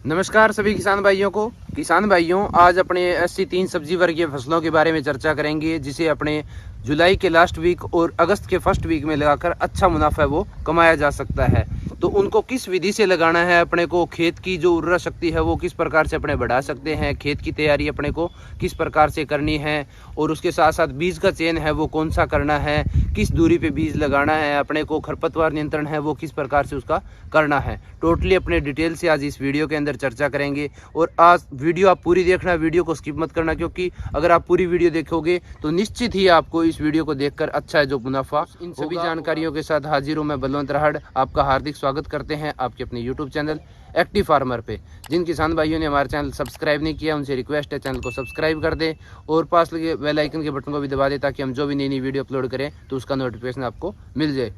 नमस्कार सभी किसान भाइयों को। किसान भाइयों, आज अपने 83 सब्जी वर्गीय फसलों के बारे में चर्चा करेंगे जिसे अपने जुलाई के लास्ट वीक और अगस्त के फर्स्ट वीक में लगाकर अच्छा मुनाफा वो कमाया जा सकता है। तो उनको किस विधि से लगाना है, अपने को खेत की जो उर्वरा शक्ति है वो किस प्रकार से अपने बढ़ा सकते हैं, खेत की तैयारी अपने को किस प्रकार से करनी है और उसके साथ साथ बीज का चयन है वो कौन सा करना है, किस दूरी पे बीज लगाना है, अपने को खरपतवार नियंत्रण है वो किस प्रकार से उसका करना है, टोटली अपने डिटेल से आज इस वीडियो के अंदर चर्चा करेंगे। और आज वीडियो आप पूरी देखना, वीडियो को स्किप मत करना, क्योंकि अगर आप पूरी वीडियो देखोगे तो निश्चित ही आपको इस वीडियो को देखकर अच्छा है जो मुनाफा। इन सभी जानकारियों के साथ हाजिर हूँ मैं बलवंत राहड़। आपका हार्दिक स्वागत करते हैं आपके अपने यूट्यूब चैनल एक्टिव फार्मर पे। जिन किसान भाइयों ने हमारा चैनल सब्सक्राइब नहीं किया उनसे रिक्वेस्ट है चैनल को सब्सक्राइब कर दें और पास लगे बेल आइकन के बटन को भी दबा दें ताकि हम जो भी नई नई वीडियो अपलोड करें तो उसका नोटिफिकेशन आपको मिल जाए।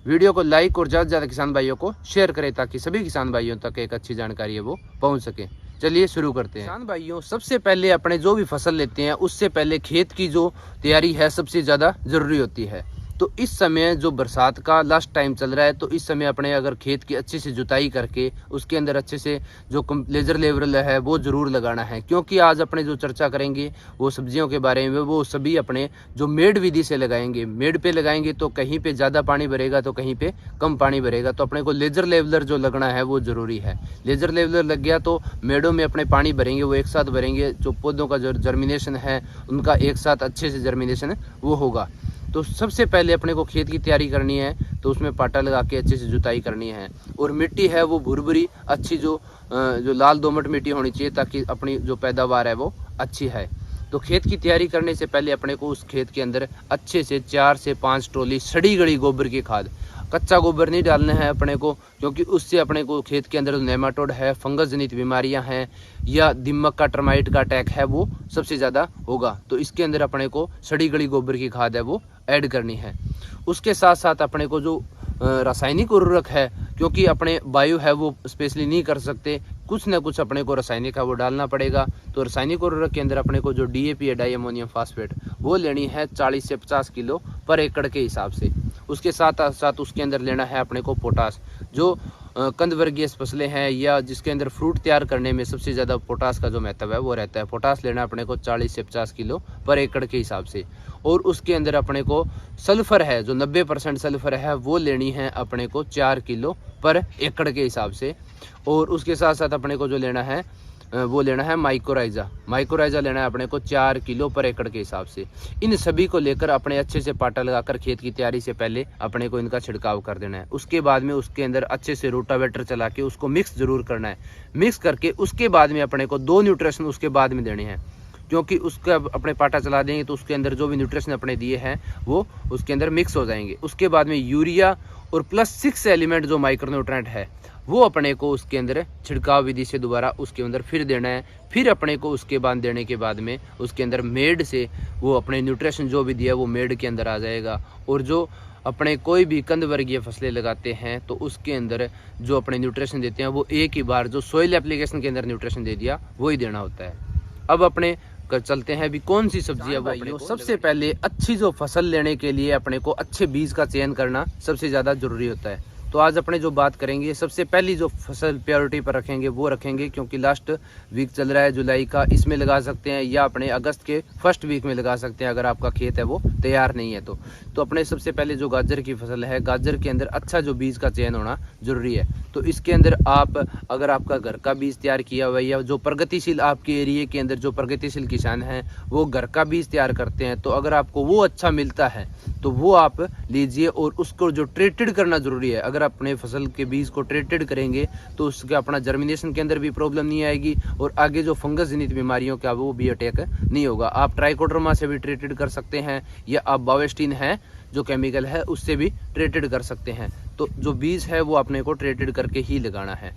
वीडियो को लाइक और ज़्यादा से ज़्यादा किसान भाइयों को शेयर करें ताकि सभी किसान भाइयों तक एक अच्छी जानकारी है वो पहुँच सके। चलिए शुरू करते हैं। किसान भाइयों, सबसे पहले अपने जो भी फसल लेते हैं उससे पहले खेत की जो तैयारी है सबसे ज़्यादा ज़रूरी होती है। तो इस समय जो बरसात का लास्ट टाइम चल रहा है तो इस समय अपने अगर खेत की अच्छे से जुताई करके उसके अंदर अच्छे से जो लेजर लेवल है वो ज़रूर लगाना है, क्योंकि आज अपने जो चर्चा करेंगे वो सब्जियों के बारे में वो सभी अपने जो मेड विधि से लगाएंगे। मेड पे लगाएंगे तो कहीं पे ज़्यादा पानी भरेगा तो कहीं पे कम पानी भरेगा, तो अपने को लेजर लेवलर जो लगना है वो ज़रूरी है। लेजर लेवलर लग गया तो मेड़ों में अपने पानी भरेंगे वो एक साथ भरेंगे, जो पौधों का जो जर्मिनेशन है उनका एक साथ अच्छे से जर्मिनेशन वो होगा। तो सबसे पहले अपने को खेत की तैयारी करनी है तो उसमें पाटा लगा के अच्छे से जुताई करनी है और मिट्टी है वो भुरभुरी अच्छी जो लाल दोमट मिट्टी होनी चाहिए ताकि अपनी जो पैदावार है वो अच्छी है। तो खेत की तैयारी करने से पहले अपने को उस खेत के अंदर अच्छे से 4 से 5 ट्रॉली सड़ी गली गोबर की खाद, कच्चा गोबर नहीं डालना है अपने को, क्योंकि उससे अपने को खेत के अंदर नेमाटोड है, फंगस जनित बीमारियां हैं या दीमक का टर्माइट का अटैक है वो सबसे ज़्यादा होगा। तो इसके अंदर अपने को सड़ी गली गोबर की खाद है वो ऐड करनी है। उसके साथ साथ अपने को जो रासायनिक उर्वरक है, क्योंकि अपने वायु है वो स्पेशली नहीं कर सकते, कुछ ना कुछ अपने को रासायनिक है वो डालना पड़ेगा। तो रासायनिक उर्वरक के अंदर अपने को जो डीएपी है डाई अमोनियम फास्फेट वो लेनी है 40 से 50 किलो पर एकड़ के हिसाब से। उसके साथ साथ उसके अंदर लेना है अपने को पोटास, जो कंद वर्गीय फसलें हैं या जिसके अंदर फ्रूट तैयार करने में सबसे ज़्यादा पोटास का जो महत्व है वो रहता है। पोटास लेना अपने को 40 से 50 किलो पर एकड़ के हिसाब से। और उसके अंदर अपने को सल्फर है जो 90% सल्फर है वो लेनी है अपने को 4 किलो पर एकड़ के हिसाब से। और उसके साथ साथ अपने को जो लेना है वो लेना है माइक्रोराइजा लेना है अपने को 4 किलो पर एकड़ के हिसाब से। इन सभी को लेकर अपने अच्छे से पाटा लगाकर खेत की तैयारी से पहले अपने को इनका छिड़काव कर देना है। उसके बाद में उसके अंदर अच्छे से रोटावेटर चला के उसको मिक्स जरूर करना है। मिक्स करके उसके बाद में अपने को 2 न्यूट्रिशन उसके बाद में देने हैं, क्योंकि उसका अपने पाटा चला देंगे तो उसके अंदर जो भी न्यूट्रिशन अपने दिए हैं वो उसके अंदर मिक्स हो जाएंगे। उसके बाद में यूरिया और +6 एलिमेंट जो माइक्रोन्यूट्रेंट है वो अपने को उसके अंदर छिड़काव विधि से दोबारा उसके अंदर फिर देना है। फिर अपने को उसके बाद देने के बाद में उसके अंदर मेड से वो अपने न्यूट्रिशन जो भी दिया वो मेड के अंदर आ जाएगा। और जो अपने कोई भी कंद वर्गीय फसलें लगाते हैं तो उसके अंदर जो अपने न्यूट्रिशन देते हैं वो एक ही बार जो सोइल एप्लीकेशन के अंदर न्यूट्रिशन दे दिया वही देना होता है। अब अपने चलते हैं अभी कौन सी सब्जी है वो। सबसे पहले अच्छी जो फसल लेने के लिए अपने को अच्छे बीज का चयन करना सबसे ज़्यादा जरूरी होता है। तो आज अपने जो बात करेंगे सबसे पहली जो फसल प्रायोरिटी पर रखेंगे वो रखेंगे, क्योंकि लास्ट वीक चल रहा है जुलाई का, इसमें लगा सकते हैं या अपने अगस्त के फर्स्ट वीक में लगा सकते हैं अगर आपका खेत है वो तैयार नहीं है तो अपने सबसे पहले जो गाजर की फसल है, गाजर के अंदर अच्छा जो बीज का चयन होना जरूरी है। तो इसके अंदर आप अगर आपका घर का बीज तैयार किया हुआ है या जो प्रगतिशील आपके एरिए के अंदर जो प्रगतिशील किसान हैं वो घर का बीज तैयार करते हैं, तो अगर आपको वो अच्छा मिलता है तो वो आप लीजिए। और उसको जो ट्रीटेड करना जरूरी है, अगर अपने फसल के बीज को ट्रीटेड करेंगे तो उसके अपना जर्मिनेशन के अंदर भी प्रॉब्लम नहीं आएगी और आगे जो फंगस जनित बीमारियों का वो भी अटैक नहीं होगा। आप ट्राइकोडर्मा से भी ट्रीटेड कर सकते हैं या आप बावेस्टीन है जो केमिकल है उससे भी ट्रीटेड कर सकते हैं। तो जो बीज है वो अपने को ट्रीटेड करके ही लगाना है।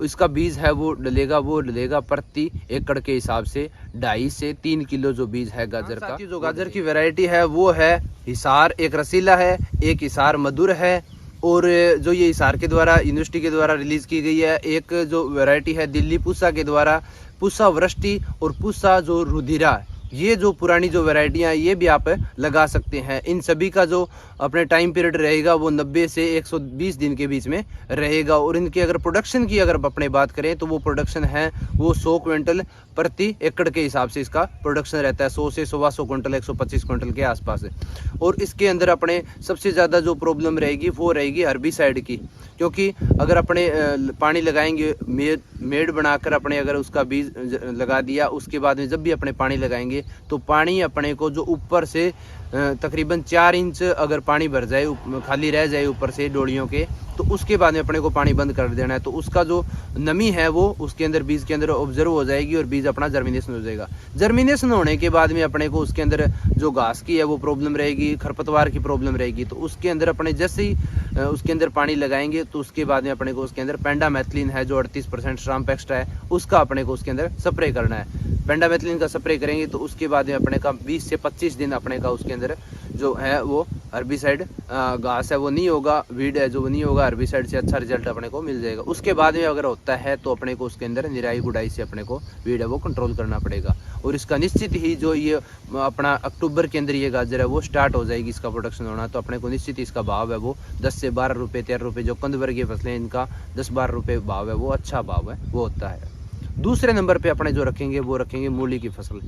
इसका बीज है वो डलेगा प्रति एकड़ के हिसाब से 2.5 से 3 किलो जो बीज है गाजर का। जो गाजर की वैरायटी है वो है हिसार, एक रसीला है, एक हिसार मधुर है, और जो ये हिसार के द्वारा यूनिवर्सिटी के द्वारा रिलीज की गई है। एक जो वैरायटी है दिल्ली पूसा के द्वारा, पूसा वृष्टि और पूसा जो रुधिरा, ये जो पुरानी जो वैरायटियाँ ये भी आप लगा सकते हैं। इन सभी का जो अपने टाइम पीरियड रहेगा वो 90 से 120 दिन के बीच में रहेगा। और इनकी अगर प्रोडक्शन की अगर अपने बात करें तो वो प्रोडक्शन है वो 100 क्विंटल प्रति एकड़ के हिसाब से इसका प्रोडक्शन रहता है। 100 से 125 क्विंटल 125 क्विंटल के आसपास है। और इसके अंदर अपने सबसे ज़्यादा जो प्रॉब्लम रहेगी वो रहेगी हर्बिसाइड की, क्योंकि अगर अपने पानी लगाएंगे मेड़ बनाकर अपने अगर उसका बीज लगा दिया, उसके बाद में जब भी अपने पानी लगाएंगे तो पानी अपने को जो ऊपर से तकरीबन 4 इंच अगर पानी भर जाए, खाली रह जाए ऊपर से डोलियों के, तो उसके बाद में अपने को पानी बंद कर देना है। तो उसका जो नमी है वो उसके अंदर बीज के अंदर ऑब्जर्व हो जाएगी और बीज अपना जर्मिनेशन हो जाएगा। जर्मिनेशन होने के बाद में अपने को उसके अंदर जो घास की है वो प्रॉब्लम रहेगी, खरपतवार की प्रॉब्लम रहेगी। तो उसके अंदर अपने जैसे ही उसके अंदर पानी लगाएंगे तो उसके बाद में अपने को उसके अंदर पेंडामेथिलीन है जो 38% स्ट्राम्प एक्स्ट्रा है, उसका अपने को उसके अंदर स्प्रे करना है। पेंडामेथिलीन का स्प्रे करेंगे तो उसके बाद में अपने का 20 से 25 दिन अपने का उसके अंदर जो है वो हर्बिसाइड घास है वो नहीं होगा, वीड है जो वो नहीं होगा, हर्बिसाइड से अच्छा रिजल्ट अपने को मिल जाएगा। उसके बाद में अगर होता है तो अपने को उसके अंदर निराई गुड़ाई से अपने को वीड है वो कंट्रोल करना पड़ेगा। और इसका निश्चित ही जो ये अपना अक्टूबर के अंदर ये गाजर है वो स्टार्ट हो जाएगी इसका प्रोडक्शन होना, तो अपने को निश्चित ही इसका भाव है वो 10 से 12 रुपये 13 रुपये, जो कंद वर्गीय फसलें इनका 10-12 रुपये भाव है वो अच्छा भाव है वो होता है। दूसरे नंबर पे अपने जो रखेंगे वो रखेंगे मूली की फसल।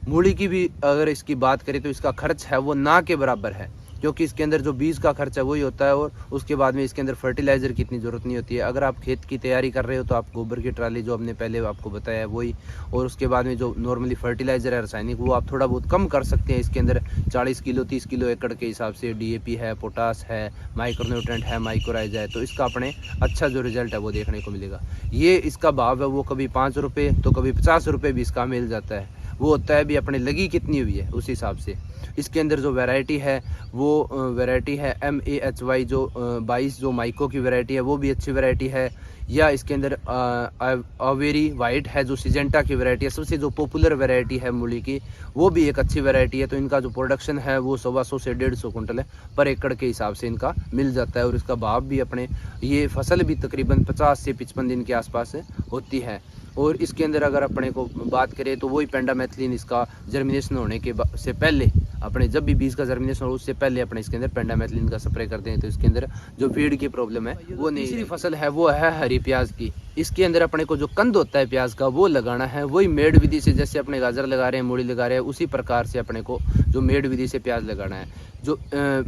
मूली की भी अगर इसकी बात करें तो इसका खर्च है वो ना के बराबर है, क्योंकि इसके अंदर जो बीज का खर्च है वही होता है और उसके बाद में इसके अंदर फर्टिलाइज़र की इतनी ज़रूरत नहीं होती है। अगर आप खेत की तैयारी कर रहे हो तो आप गोबर की ट्राली जो हमने पहले आपको बताया है वही, और उसके बाद में जो नॉर्मली फर्टिलाइज़र है रासायनिक वो आप थोड़ा बहुत कम कर सकते हैं। इसके अंदर 40 किलो 30 किलो एकड़ के हिसाब से DAP है, पोटास है, माइक्रोन्यूट्रेंट है, माइक्रोराइजा है, तो इसका अपने अच्छा जो रिजल्ट है वो देखने को मिलेगा। ये इसका भाव है वो कभी 5 रुपये तो कभी 50 रुपये भी इसका मिल जाता है, वो होता है भी अपने लगी कितनी हुई है उस हिसाब से। इसके अंदर जो वैरायटी है वो वैरायटी है MAHY जो 22 जो माइको की वैरायटी है वो भी अच्छी वैरायटी है, या इसके अंदर अवेरी वाइट है जो सिजेंटा की वैरायटी है, सबसे जो पॉपुलर वैरायटी है मूली की वो भी एक अच्छी वैरायटी है। तो इनका जो प्रोडक्शन है वो 125 से 150 कुंटल है पर एकड़ के हिसाब से इनका मिल जाता है। और इसका भाव भी अपने ये फसल भी तकरीबन 50 से 55 दिन के आसपास होती है। और इसके अंदर अगर अपने को बात करें तो वही पेंडामेथिलीन इसका जर्मिनेशन होने के से पहले अपने जब भी बीज का जर्मिनेशन हो उससे पहले अपने इसके अंदर पेंडामेथिलीन का स्प्रे करते हैं, तो इसके अंदर जो वीड की प्रॉब्लम है वो नहीं। तीसरी फसल है वो है हरी प्याज की। इसके अंदर अपने को जो कंद होता है प्याज का वो लगाना है, वही मेड़ विधि से, जैसे अपने गाजर लगा रहे हैं, मूली लगा रहे हैं, उसी प्रकार से अपने को जो मेड़ विधि से प्याज लगाना है। जो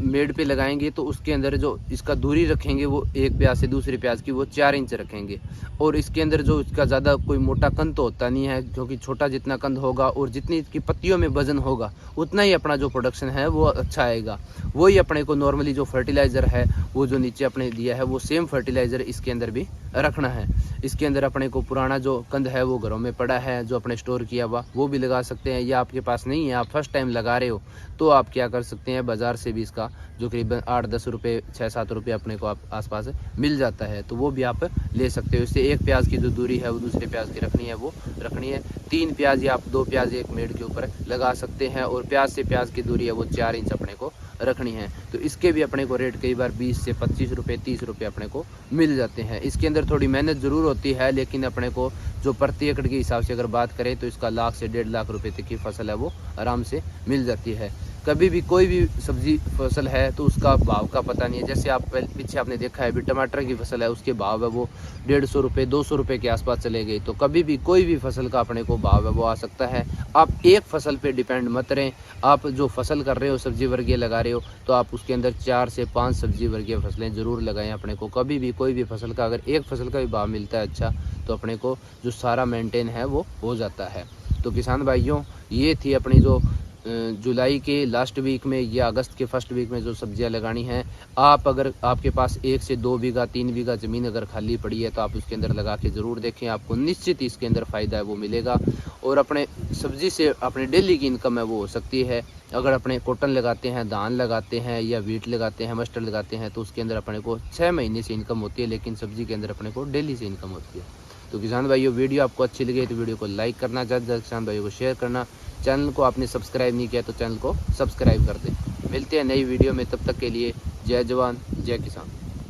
मेड़ पे लगाएंगे तो उसके अंदर जो इसका दूरी रखेंगे वो एक प्याज से दूसरी प्याज की वो 4 इंच रखेंगे। और इसके अंदर जो इसका ज़्यादा कोई मोटा कंद तो होता नहीं है, क्योंकि छोटा जितना कंद होगा और जितनी इसकी पत्तियों में वजन होगा उतना ही अपना जो प्रोडक्शन है वो अच्छा आएगा। वही अपने को नॉर्मली जो फर्टिलाइज़र है वो जो नीचे अपने दिया है वो सेम फर्टिलाइज़र इसके अंदर भी रखना है। इसके अंदर अपने को पुराना जो कंद है वो घरों में पड़ा है जो अपने स्टोर किया हुआ वो भी लगा सकते हैं, या आपके पास नहीं है आप फर्स्ट टाइम लगा रहे हो तो आप क्या कर सकते हैं, बाज़ार से भी इसका जो करीबन 8-10 रुपये 6-7 रुपये अपने को आप आसपास मिल जाता है, तो वो भी आप ले सकते हो। इससे एक प्याज की जो दूरी है वो दूसरे प्याज की रखनी है वो रखनी है। 3 प्याज या आप 2 प्याज एक मेड़ के ऊपर लगा सकते हैं, और प्याज से प्याज की दूरी है वो 4 इंच अपने को रखनी है। तो इसके भी अपने को रेट कई बार 20 से 25 रुपये 30 रुपये अपने को मिल जाते हैं। इसके अंदर थोड़ी मेहनत ज़रूर होती है, लेकिन अपने को जो प्रति एकड़ के हिसाब से अगर बात करें तो इसका 1 लाख से 1.5 लाख रुपए तक की फसल है वो आराम से मिल जाती है। कभी भी कोई भी सब्जी फसल है तो उसका भाव का पता नहीं है। जैसे आप पीछे आपने देखा है भी टमाटर की फसल है उसके भाव है वो 150 रुपये 200 रुपये के आसपास चले गए। तो कभी भी कोई भी फसल का अपने को भाव है वो आ सकता है। आप एक फसल पे डिपेंड मत रहें। आप जो फसल कर रहे हो सब्जी वर्गीय लगा रहे हो तो आप उसके अंदर 4 से 5 सब्जी वर्गीय फसलें ज़रूर लगाएं। अपने को कभी भी कोई भी फसल का अगर एक फसल का भी भाव मिलता है अच्छा तो अपने को जो सारा मेंटेन है वो हो जाता है। तो किसान भाइयों, ये थी अपनी जो जुलाई के लास्ट वीक में या अगस्त के फर्स्ट वीक में जो सब्जियां लगानी हैं। आप अगर आपके पास 1 से 2 बीघा 3 बीघा ज़मीन अगर खाली पड़ी है तो आप उसके अंदर लगा के ज़रूर देखें, आपको निश्चित इसके अंदर फ़ायदा है वो मिलेगा। और अपने सब्जी से अपने डेली की इनकम है वो हो सकती है। अगर अपने कॉटन लगाते हैं, धान लगाते हैं या वीट लगाते हैं, मस्टर्ड लगाते हैं तो उसके अंदर अपने को 6 महीने से इनकम होती है, लेकिन सब्जी के अंदर अपने को डेली से इनकम होती है। तो किसान भाइयों, वीडियो आपको अच्छी लगी तो वीडियो को लाइक करना, ज़्यादा किसान भाइयों को शेयर करना। चैनल को आपने सब्सक्राइब नहीं किया तो चैनल को सब्सक्राइब कर दें। मिलते हैं नई वीडियो में, तब तक के लिए जय जवान जय किसान।